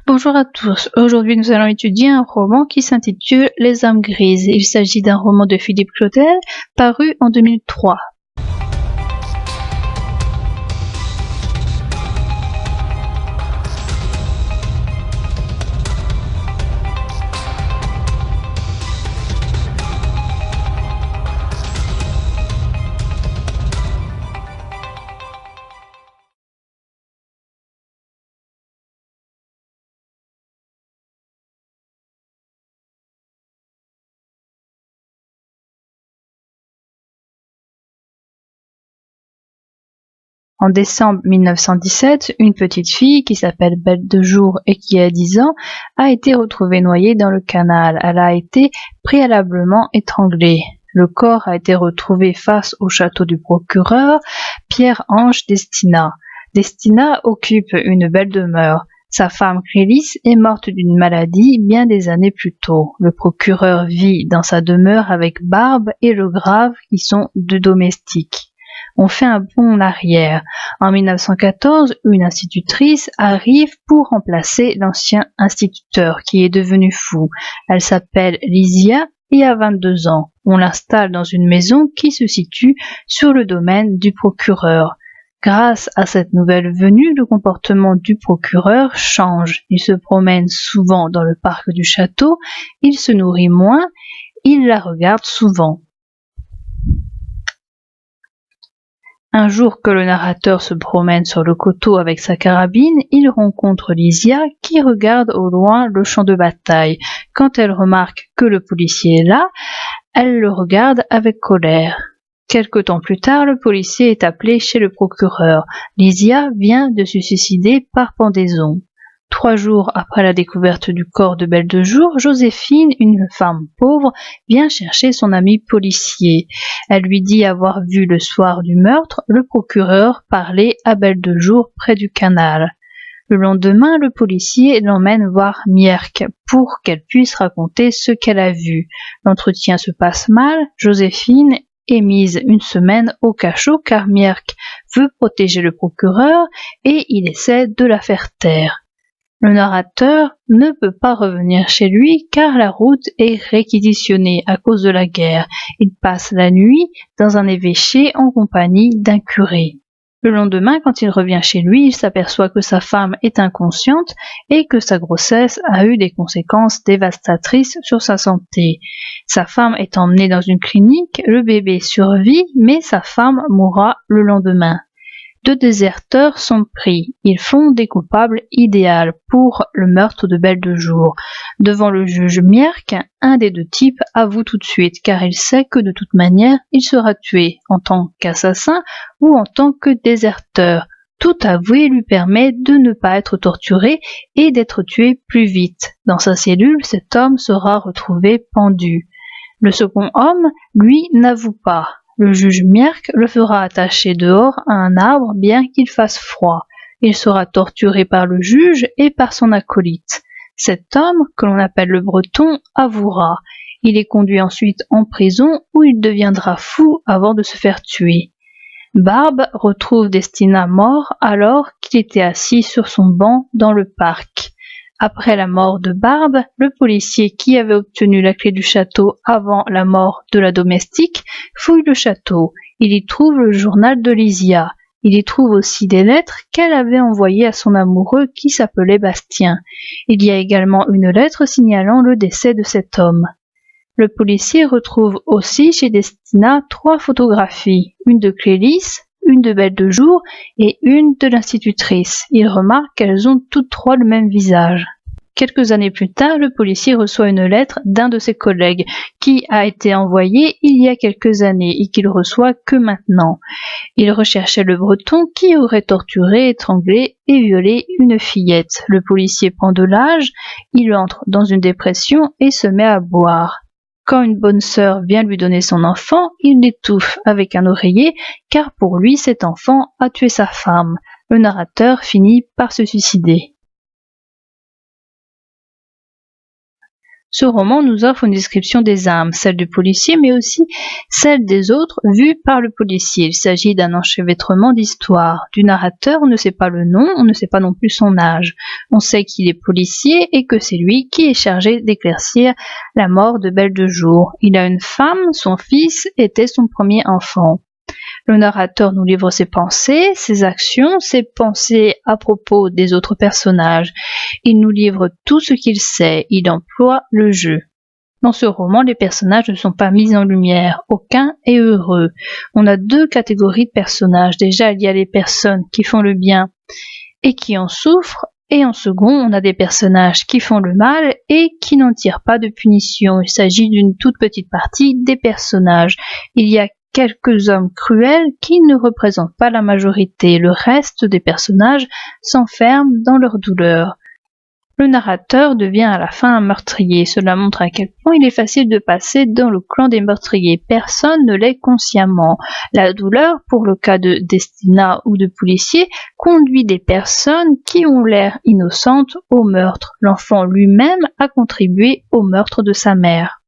Bonjour à tous, aujourd'hui nous allons étudier un roman qui s'intitule Les âmes grises. Il s'agit d'un roman de Philippe Claudel paru en 2003. En décembre 1917, une petite fille qui s'appelle Belle de Jour et qui a 10 ans a été retrouvée noyée dans le canal. Elle a été préalablement étranglée. Le corps a été retrouvé face au château du procureur Pierre-Ange d'Estina. Destina occupe une belle demeure. Sa femme Clélis est morte d'une maladie bien des années plus tôt. Le procureur vit dans sa demeure avec Barbe et le Grave qui sont deux domestiques. On fait un bond en arrière. En 1914, une institutrice arrive pour remplacer l'ancien instituteur qui est devenu fou. Elle s'appelle Lysia et a 22 ans. On l'installe dans une maison qui se situe sur le domaine du procureur. Grâce à cette nouvelle venue, le comportement du procureur change. Il se promène souvent dans le parc du château, il se nourrit moins, il la regarde souvent. Un jour que le narrateur se promène sur le coteau avec sa carabine, il rencontre Lysia qui regarde au loin le champ de bataille. Quand elle remarque que le policier est là, elle le regarde avec colère. Quelque temps plus tard, le policier est appelé chez le procureur. Lysia vient de se suicider par pendaison. 3 jours après la découverte du corps de Belle de Jour, Joséphine, une femme pauvre, vient chercher son ami policier. Elle lui dit avoir vu le soir du meurtre le procureur parler à Belle de Jour près du canal. Le lendemain, le policier l'emmène voir Mierck pour qu'elle puisse raconter ce qu'elle a vu. L'entretien se passe mal, Joséphine est mise une semaine au cachot car Mierck veut protéger le procureur et il essaie de la faire taire. Le narrateur ne peut pas revenir chez lui car la route est réquisitionnée à cause de la guerre. Il passe la nuit dans un évêché en compagnie d'un curé. Le lendemain, quand il revient chez lui, il s'aperçoit que sa femme est inconsciente et que sa grossesse a eu des conséquences dévastatrices sur sa santé. Sa femme est emmenée dans une clinique, le bébé survit, mais sa femme mourra le lendemain. 2 déserteurs sont pris. Ils font des coupables idéales pour le meurtre de Belle de Jour. Devant le juge Mierck, un des 2 types avoue tout de suite, car il sait que de toute manière, il sera tué en tant qu'assassin ou en tant que déserteur. Tout avouer lui permet de ne pas être torturé et d'être tué plus vite. Dans sa cellule, cet homme sera retrouvé pendu. Le second homme, lui, n'avoue pas. Le juge Mierck le fera attacher dehors à un arbre bien qu'il fasse froid. Il sera torturé par le juge et par son acolyte. Cet homme, que l'on appelle le Breton, avouera. Il est conduit ensuite en prison où il deviendra fou avant de se faire tuer. Barbe retrouve Destina mort alors qu'il était assis sur son banc dans le parc. Après la mort de Barbe, le policier qui avait obtenu la clé du château avant la mort de la domestique fouille le château. Il y trouve le journal de Lysia. Il y trouve aussi des lettres qu'elle avait envoyées à son amoureux qui s'appelait Bastien. Il y a également une lettre signalant le décès de cet homme. Le policier retrouve aussi chez Destina 3 photographies, une de Clélis, une de Belle de Jour et une de l'institutrice. Il remarque qu'elles ont toutes 3 le même visage. Quelques années plus tard, le policier reçoit une lettre d'un de ses collègues qui a été envoyée il y a quelques années et qu'il reçoit que maintenant. Il recherchait le Breton qui aurait torturé, étranglé et violé une fillette. Le policier prend de l'âge, il entre dans une dépression et se met à boire. Quand une bonne sœur vient lui donner son enfant, il l'étouffe avec un oreiller car pour lui cet enfant a tué sa femme. Le narrateur finit par se suicider. Ce roman nous offre une description des âmes, celle du policier, mais aussi celle des autres, vue par le policier. Il s'agit d'un enchevêtrement d'histoires. Du narrateur, on ne sait pas le nom, on ne sait pas non plus son âge. On sait qu'il est policier et que c'est lui qui est chargé d'éclaircir la mort de Belle de Jour. Il a une femme, son fils était son premier enfant. Le narrateur nous livre ses pensées, ses actions, ses pensées à propos des autres personnages. Il nous livre tout ce qu'il sait, il emploie le jeu. Dans ce roman, les personnages ne sont pas mis en lumière, aucun est heureux. On a deux catégories de personnages. Déjà, il y a les personnes qui font le bien et qui en souffrent, et en second, on a des personnages qui font le mal et qui n'en tirent pas de punition. Il s'agit d'une toute petite partie des personnages. Il y a quelques hommes cruels qui ne représentent pas la majorité. Le reste des personnages s'enferment dans leur douleur. Le narrateur devient à la fin un meurtrier. Cela montre à quel point il est facile de passer dans le clan des meurtriers. Personne ne l'est consciemment. La douleur, pour le cas de Destina ou de policier, conduit des personnes qui ont l'air innocentes au meurtre. L'enfant lui-même a contribué au meurtre de sa mère.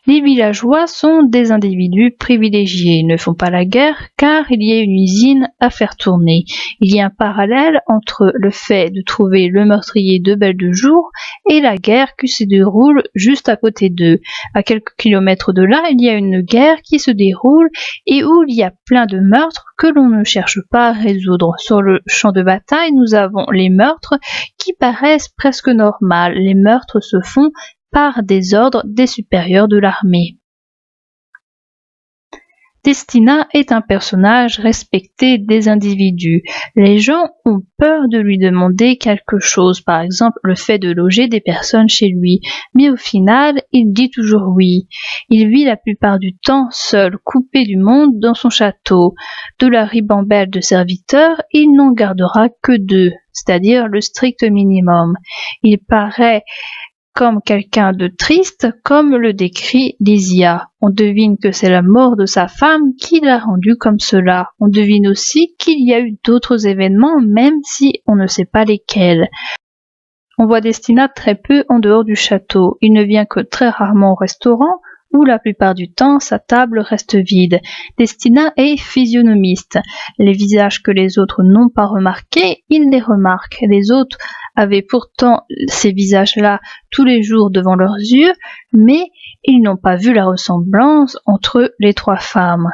Les villageois sont des individus privilégiés, ils ne font pas la guerre car il y a une usine à faire tourner. Il y a un parallèle entre le fait de trouver le meurtrier de Belle de Jour et la guerre qui se déroule juste à côté d'eux. À quelques kilomètres de là, il y a une guerre qui se déroule et où il y a plein de meurtres que l'on ne cherche pas à résoudre. Sur le champ de bataille, nous avons les meurtres qui paraissent presque normaux. Les meurtres se font par des ordres des supérieurs de l'armée. Destina est un personnage respecté des individus. Les gens ont peur de lui demander quelque chose, par exemple le fait de loger des personnes chez lui, mais au final, il dit toujours oui. Il vit la plupart du temps seul, coupé du monde dans son château. De la ribambelle de serviteurs, il n'en gardera que 2, c'est-à-dire le strict minimum. Il paraît comme quelqu'un de triste, comme le décrit Lysia. On devine que c'est la mort de sa femme qui l'a rendu comme cela. On devine aussi qu'il y a eu d'autres événements, même si on ne sait pas lesquels. On voit Destina très peu en dehors du château. Il ne vient que très rarement au restaurant, où la plupart du temps sa table reste vide. Destina est physionomiste. Les visages que les autres n'ont pas remarqués, il les remarque. Les autres avaient pourtant ces visages-là tous les jours devant leurs yeux, mais ils n'ont pas vu la ressemblance entre les 3 femmes.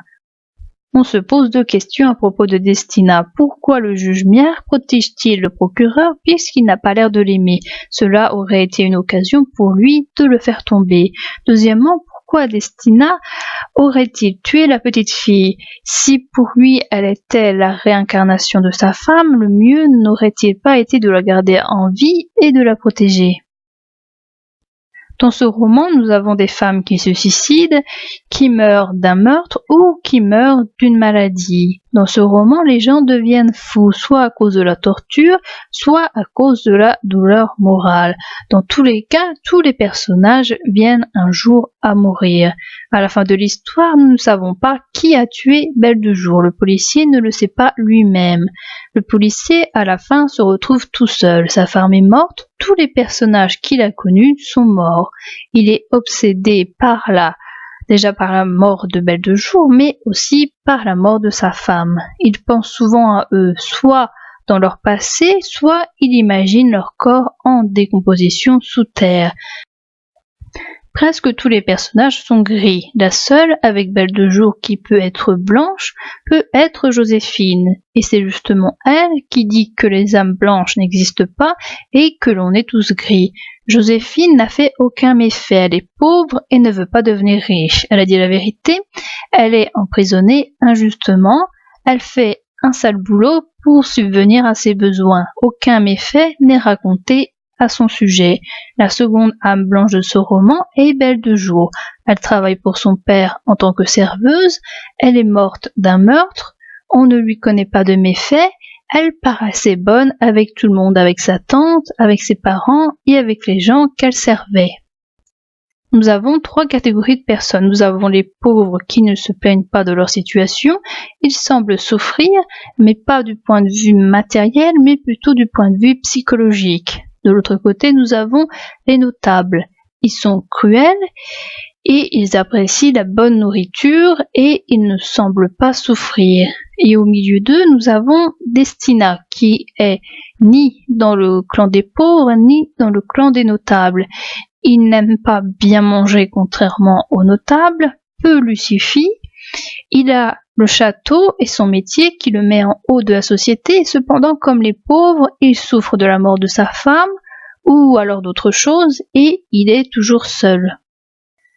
On se pose 2 questions à propos de Destina. Pourquoi le juge Mière protège-t-il le procureur puisqu'il n'a pas l'air de l'aimer? Cela aurait été une occasion pour lui de le faire tomber. Deuxièmement, pourquoi Destina aurait-il tué la petite fille? Si pour lui elle était la réincarnation de sa femme, le mieux n'aurait-il pas été de la garder en vie et de la protéger? Dans ce roman, nous avons des femmes qui se suicident, qui meurent d'un meurtre ou qui meurent d'une maladie. Dans ce roman, les gens deviennent fous, soit à cause de la torture, soit à cause de la douleur morale. Dans tous les cas, tous les personnages viennent un jour à mourir. À la fin de l'histoire, nous ne savons pas qui a tué Belle de Jour. Le policier ne le sait pas lui-même. Le policier, à la fin, se retrouve tout seul. Sa femme est morte, tous les personnages qu'il a connus sont morts. Il est obsédé déjà par la mort de Belle de Jour, mais aussi par la mort de sa femme. Il pense souvent à eux, soit dans leur passé, soit il imagine leur corps en décomposition sous terre. Presque tous les personnages sont gris. La seule, avec Belle de Jour, qui peut être blanche, peut être Joséphine. Et c'est justement elle qui dit que les âmes blanches n'existent pas et que l'on est tous gris. Joséphine n'a fait aucun méfait. Elle est pauvre et ne veut pas devenir riche. Elle a dit la vérité. Elle est emprisonnée injustement. Elle fait un sale boulot pour subvenir à ses besoins. Aucun méfait n'est raconté à son sujet. La seconde âme blanche de ce roman est Belle de Jour. Elle travaille pour son père en tant que serveuse, elle est morte d'un meurtre, on ne lui connaît pas de méfaits, elle paraissait bonne avec tout le monde, avec sa tante, avec ses parents et avec les gens qu'elle servait. Nous avons 3 catégories de personnes. Nous avons les pauvres qui ne se plaignent pas de leur situation. Ils semblent souffrir, mais pas du point de vue matériel, mais plutôt du point de vue psychologique. De l'autre côté, nous avons les notables. Ils sont cruels et ils apprécient la bonne nourriture et ils ne semblent pas souffrir. Et au milieu d'eux, nous avons Destina, qui est ni dans le clan des pauvres, ni dans le clan des notables. Il n'aime pas bien manger contrairement aux notables, peu lui suffit. Il a le château et son métier qui le met en haut de la société, et cependant, comme les pauvres, il souffre de la mort de sa femme, ou alors d'autre chose, et il est toujours seul.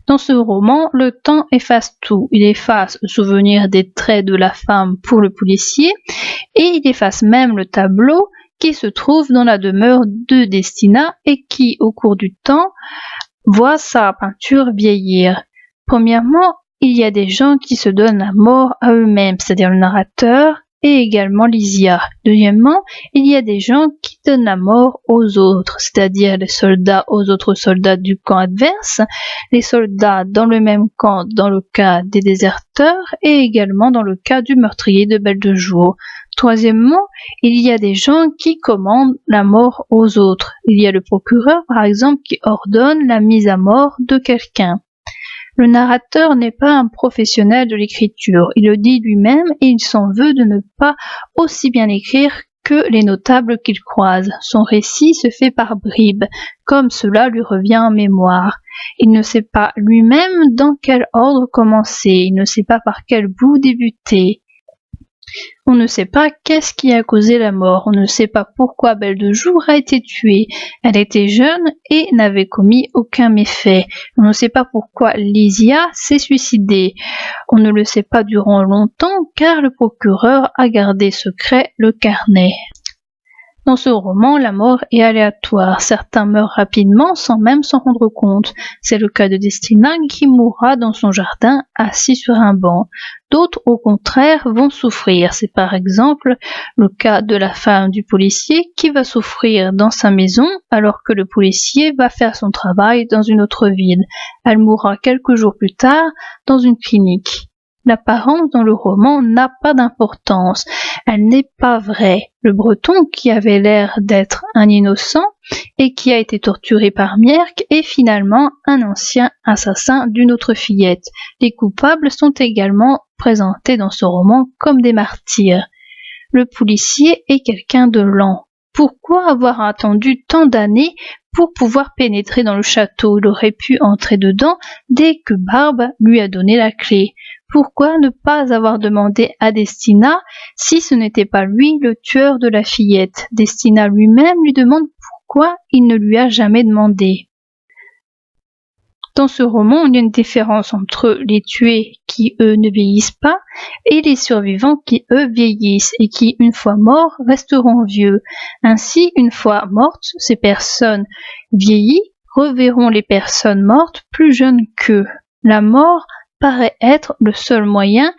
Dans ce roman, le temps efface tout. Il efface le souvenir des traits de la femme pour le policier, et il efface même le tableau qui se trouve dans la demeure de Destina et qui, au cours du temps, voit sa peinture vieillir. Premièrement, il y a des gens qui se donnent la mort à eux-mêmes, c'est-à-dire le narrateur et également Lysia. Deuxièmement, il y a des gens qui donnent la mort aux autres, c'est-à-dire les soldats aux autres soldats du camp adverse, les soldats dans le même camp dans le cas des déserteurs et également dans le cas du meurtrier de Belle de Jour. Troisièmement, il y a des gens qui commandent la mort aux autres. Il y a le procureur, par exemple, qui ordonne la mise à mort de quelqu'un. Le narrateur n'est pas un professionnel de l'écriture, il le dit lui-même et il s'en veut de ne pas aussi bien écrire que les notables qu'il croise. Son récit se fait par bribes, comme cela lui revient en mémoire. Il ne sait pas lui-même dans quel ordre commencer, il ne sait pas par quel bout débuter. On ne sait pas qu'est-ce qui a causé la mort, on ne sait pas pourquoi Belle de Jour a été tuée. Elle était jeune et n'avait commis aucun méfait. On ne sait pas pourquoi Lysia s'est suicidée. On ne le sait pas durant longtemps car le procureur a gardé secret le carnet. Dans ce roman, la mort est aléatoire. Certains meurent rapidement sans même s'en rendre compte. C'est le cas de Destina qui mourra dans son jardin assis sur un banc. D'autres, au contraire, vont souffrir. C'est par exemple le cas de la femme du policier qui va souffrir dans sa maison alors que le policier va faire son travail dans une autre ville. Elle mourra quelques jours plus tard dans une clinique. L'apparence dans le roman n'a pas d'importance, elle n'est pas vraie. Le Breton, qui avait l'air d'être un innocent et qui a été torturé par Mierck, est finalement un ancien assassin d'une autre fillette. Les coupables sont également présentés dans ce roman comme des martyrs. Le policier est quelqu'un de lent. Pourquoi avoir attendu tant d'années pour pouvoir pénétrer dans le château? Il aurait pu entrer dedans dès que Barbe lui a donné la clé. Pourquoi ne pas avoir demandé à Destina si ce n'était pas lui le tueur de la fillette? Destina lui-même lui demande pourquoi il ne lui a jamais demandé. Dans ce roman, il y a une différence entre les tués qui, eux, ne vieillissent pas et les survivants qui, eux, vieillissent et qui, une fois morts, resteront vieux. Ainsi, une fois mortes, ces personnes vieillies reverront les personnes mortes plus jeunes qu'eux. La mort paraît être le seul moyen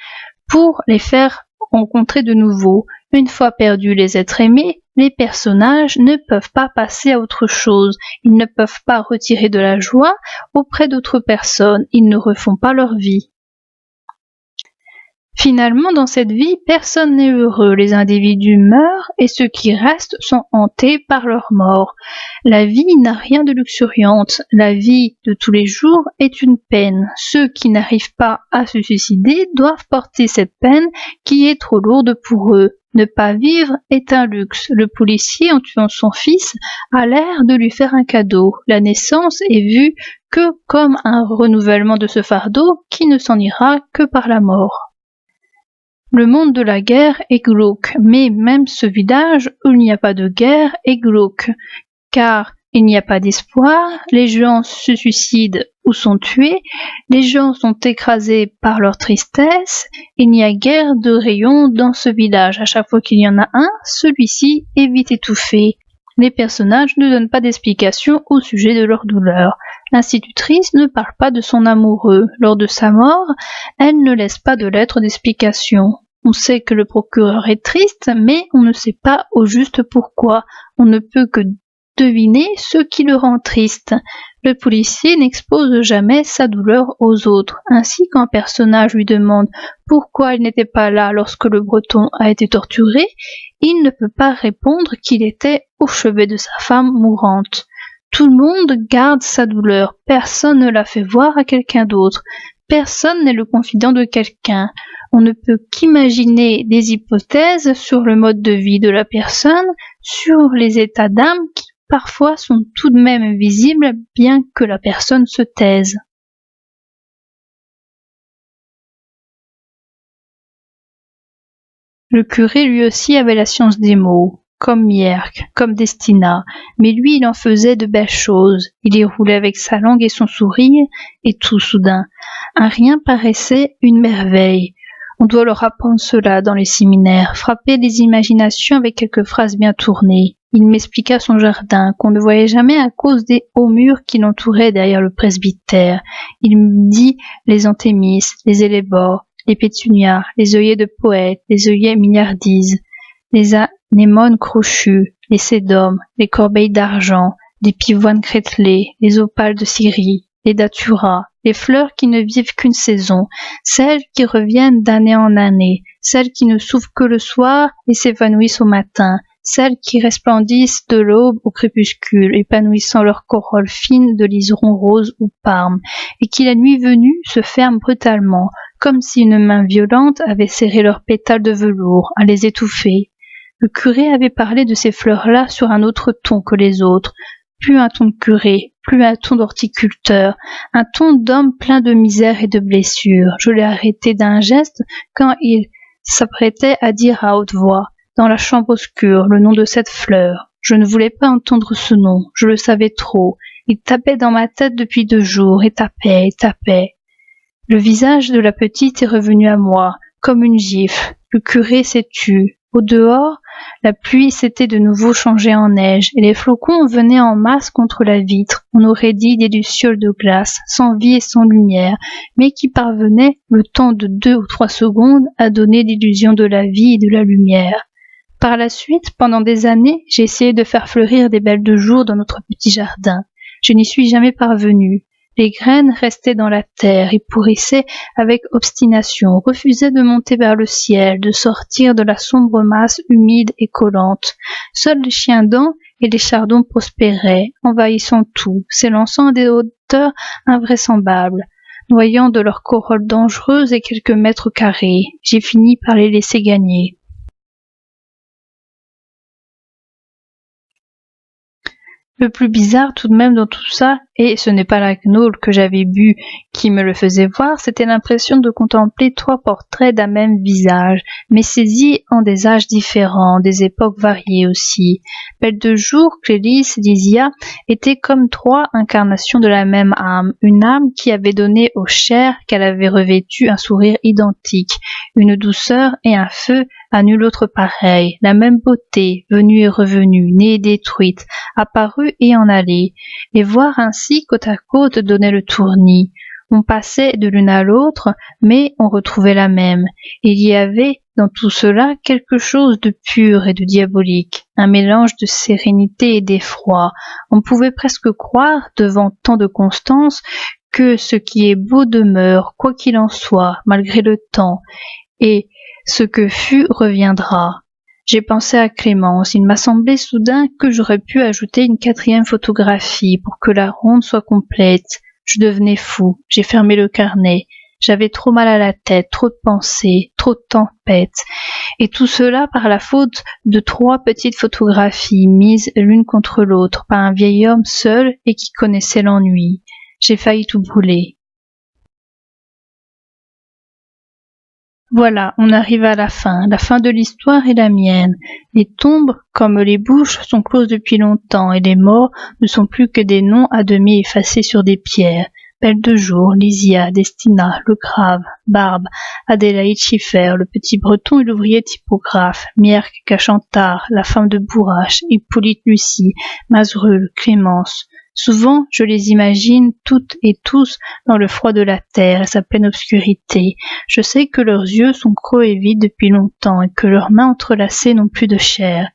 pour les faire rencontrer de nouveau. Une fois perdus les êtres aimés, les personnages ne peuvent pas passer à autre chose. Ils ne peuvent pas retirer de la joie auprès d'autres personnes. Ils ne refont pas leur vie. Finalement, dans cette vie, personne n'est heureux. Les individus meurent et ceux qui restent sont hantés par leur mort. La vie n'a rien de luxuriante. La vie de tous les jours est une peine. Ceux qui n'arrivent pas à se suicider doivent porter cette peine qui est trop lourde pour eux. Ne pas vivre est un luxe. Le policier, en tuant son fils, a l'air de lui faire un cadeau. La naissance est vue que comme un renouvellement de ce fardeau qui ne s'en ira que par la mort. Le monde de la guerre est glauque, mais même ce village où il n'y a pas de guerre est glauque, car il n'y a pas d'espoir, les gens se suicident ou sont tués, les gens sont écrasés par leur tristesse, il n'y a guère de rayons dans ce village. À chaque fois qu'il y en a un, celui-ci est vite étouffé. Les personnages ne donnent pas d'explication au sujet de leur douleur. L'institutrice ne parle pas de son amoureux. Lors de sa mort, elle ne laisse pas de lettre d'explication. On sait que le procureur est triste, mais on ne sait pas au juste pourquoi. On ne peut que deviner ce qui le rend triste. Le policier n'expose jamais sa douleur aux autres. Ainsi, quand un personnage lui demande pourquoi il n'était pas là lorsque le Breton a été torturé, il ne peut pas répondre qu'il était au chevet de sa femme mourante. Tout le monde garde sa douleur, personne ne la fait voir à quelqu'un d'autre, personne n'est le confident de quelqu'un. On ne peut qu'imaginer des hypothèses sur le mode de vie de la personne, sur les états d'âme qui parfois sont tout de même visibles bien que la personne se taise. Le curé lui aussi avait la science des mots, comme Mierck, comme Destina, mais lui il en faisait de belles choses, il y roulait avec sa langue et son sourire, et tout soudain, un rien paraissait une merveille. On doit leur apprendre cela dans les séminaires, frapper les imaginations avec quelques phrases bien tournées. Il m'expliqua son jardin, qu'on ne voyait jamais à cause des hauts murs qui l'entouraient derrière le presbytère. Il me dit les anthémis, les élébores, les pétunias, les œillets de poète, les œillets milliardises, les anémones crochues, les sédums, les corbeilles d'argent, les pivoines crételées, les opales de Syrie, les daturas, les fleurs qui ne vivent qu'une saison, celles qui reviennent d'année en année, celles qui ne s'ouvrent que le soir et s'évanouissent au matin, celles qui resplendissent de l'aube au crépuscule, épanouissant leur corolle fine de liseron rose ou parme, et qui la nuit venue se ferment brutalement, comme si une main violente avait serré leurs pétales de velours, à les étouffer. Le curé avait parlé de ces fleurs-là sur un autre ton que les autres, plus un ton de curé, plus un ton d'horticulteur, un ton d'homme plein de misère et de blessures. Je l'ai arrêté d'un geste quand il s'apprêtait à dire à haute voix, dans la chambre obscure, le nom de cette fleur. Je ne voulais pas entendre ce nom, je le savais trop. Il tapait dans ma tête depuis 2 jours, et tapait, et tapait. Le visage de la petite est revenu à moi, comme une gifle. Le curé s'est tu. Au dehors, la pluie s'était de nouveau changée en neige, et les flocons venaient en masse contre la vitre. On aurait dit des lucioles de glace, sans vie et sans lumière, mais qui parvenaient, le temps de 2 ou 3 secondes, à donner l'illusion de la vie et de la lumière. Par la suite, pendant des années, j'ai essayé de faire fleurir des belles de jour dans notre petit jardin. Je n'y suis jamais parvenue. Les graines restaient dans la terre, y pourrissaient avec obstination, refusaient de monter vers le ciel, de sortir de la sombre masse humide et collante. Seuls les chiens-dents et les chardons prospéraient, envahissant tout, s'élançant à des hauteurs invraisemblables, noyant de leurs corolles dangereuses et quelques mètres carrés. J'ai fini par les laisser gagner. Le plus bizarre tout de même dans tout ça, et ce n'est pas la gnôle que j'avais bu qui me le faisait voir, c'était l'impression de contempler 3 portraits d'un même visage, mais saisis en des âges différents, des époques variées aussi. Belle de jour, Clélis, Lysia étaient comme 3 incarnations de la même âme, une âme qui avait donné aux chairs qu'elle avait revêtues un sourire identique, une douceur et un feu à nul autre pareil, la même beauté, venue et revenue, née et détruite, apparue et en allée. Les voir ainsi côte à côte donnait le tournis. On passait de l'une à l'autre, mais on retrouvait la même. Il y avait dans tout cela quelque chose de pur et de diabolique, un mélange de sérénité et d'effroi. On pouvait presque croire, devant tant de constance, que ce qui est beau demeure, quoi qu'il en soit, malgré le temps, et ce que fut reviendra. J'ai pensé à Clémence, il m'a semblé soudain que j'aurais pu ajouter une 4e photographie pour que la ronde soit complète. Je devenais fou, j'ai fermé le carnet. J'avais trop mal à la tête, trop de pensées, trop de tempêtes. Et tout cela par la faute de 3 petites photographies mises l'une contre l'autre par un vieil homme seul et qui connaissait l'ennui. J'ai failli tout brûler. Voilà, on arrive à la fin de l'histoire est la mienne. Les tombes, comme les bouches, sont closes depuis longtemps, et les morts ne sont plus que des noms à demi effacés sur des pierres. Belle de jour, Lysia, Destina, Le Grave, Barbe, Adélaïde Schiffer, le petit breton et l'ouvrier typographe, Mierck Cachantard, la femme de Bourrache, Hippolyte Lucie, Mazerule, Clémence. Souvent, je les imagine toutes et tous dans le froid de la terre et sa pleine obscurité. Je sais que leurs yeux sont creux et vides depuis longtemps et que leurs mains entrelacées n'ont plus de chair.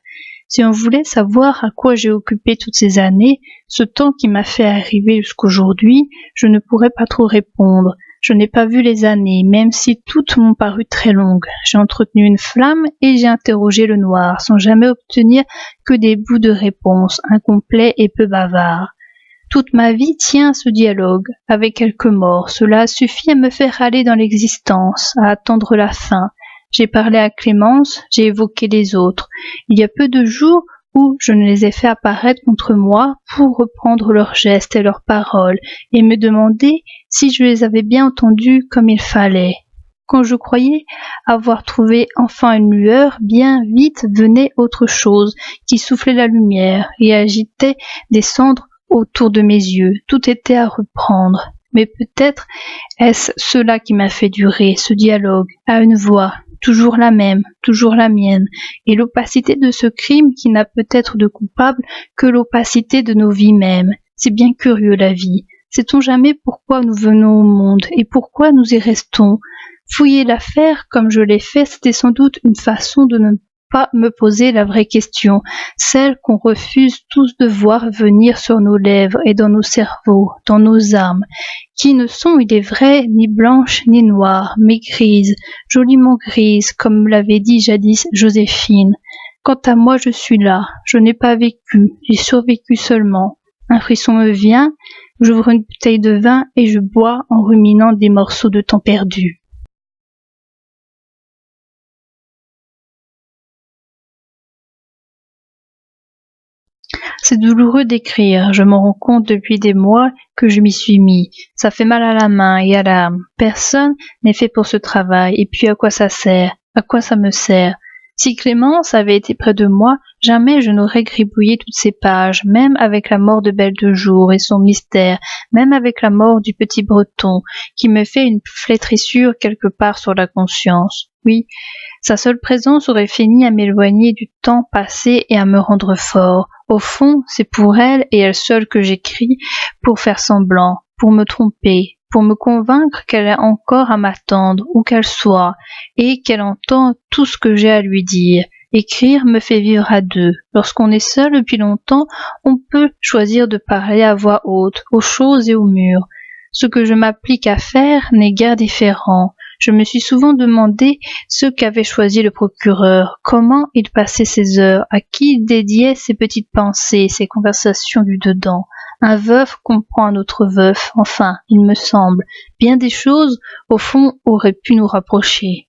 Si on voulait savoir à quoi j'ai occupé toutes ces années, ce temps qui m'a fait arriver jusqu'aujourd'hui, je ne pourrais pas trop répondre. Je n'ai pas vu les années, même si toutes m'ont paru très longues. J'ai entretenu une flamme et j'ai interrogé le noir, sans jamais obtenir que des bouts de réponse, incomplets et peu bavards. Toute ma vie tient à ce dialogue, avec quelques morts. Cela suffit à me faire aller dans l'existence, à attendre la fin. J'ai parlé à Clémence, j'ai évoqué les autres. Il y a peu de jours où je ne les ai fait apparaître contre moi pour reprendre leurs gestes et leurs paroles et me demander si je les avais bien entendus comme il fallait. Quand je croyais avoir trouvé enfin une lueur, bien vite venait autre chose qui soufflait la lumière et agitait des cendres autour de mes yeux. Tout était à reprendre. Mais peut-être est-ce cela qui m'a fait durer, ce dialogue, à une voix, toujours la même, toujours la mienne, et l'opacité de ce crime qui n'a peut-être de coupable que l'opacité de nos vies mêmes. C'est bien curieux la vie. Sait-on jamais pourquoi nous venons au monde et pourquoi nous y restons? Fouiller l'affaire comme je l'ai fait, c'était sans doute une façon de ne pas me poser la vraie question, celle qu'on refuse tous de voir venir sur nos lèvres et dans nos cerveaux, dans nos âmes, qui ne sont, il est vrai, ni blanches ni noires, mais grises, joliment grises, comme l'avait dit jadis Joséphine. Quant à moi, je suis là, je n'ai pas vécu, j'ai survécu seulement. Un frisson me vient, j'ouvre une bouteille de vin et je bois en ruminant des morceaux de temps perdu. C'est douloureux d'écrire, je m'en rends compte depuis des mois que je m'y suis mis. Ça fait mal à la main et à l'âme. Personne n'est fait pour ce travail, et puis à quoi ça sert? À quoi ça me sert? Si Clémence avait été près de moi, jamais je n'aurais gribouillé toutes ces pages, même avec la mort de Belle de Jour et son mystère, même avec la mort du petit Breton, qui me fait une flétrissure quelque part sur la conscience. Oui, sa seule présence aurait fini à m'éloigner du temps passé et à me rendre fort. Au fond, c'est pour elle et elle seule que j'écris, pour faire semblant, pour me tromper, pour me convaincre qu'elle est encore à m'attendre, où qu'elle soit, et qu'elle entend tout ce que j'ai à lui dire. Écrire me fait vivre à deux. Lorsqu'on est seul depuis longtemps, on peut choisir de parler à voix haute, aux choses et aux murs. Ce que je m'applique à faire n'est guère différent. Je me suis souvent demandé ce qu'avait choisi le procureur, comment il passait ses heures, à qui il dédiait ses petites pensées, ses conversations du dedans. Un veuf comprend un autre veuf, enfin, il me semble. Bien des choses, au fond, auraient pu nous rapprocher.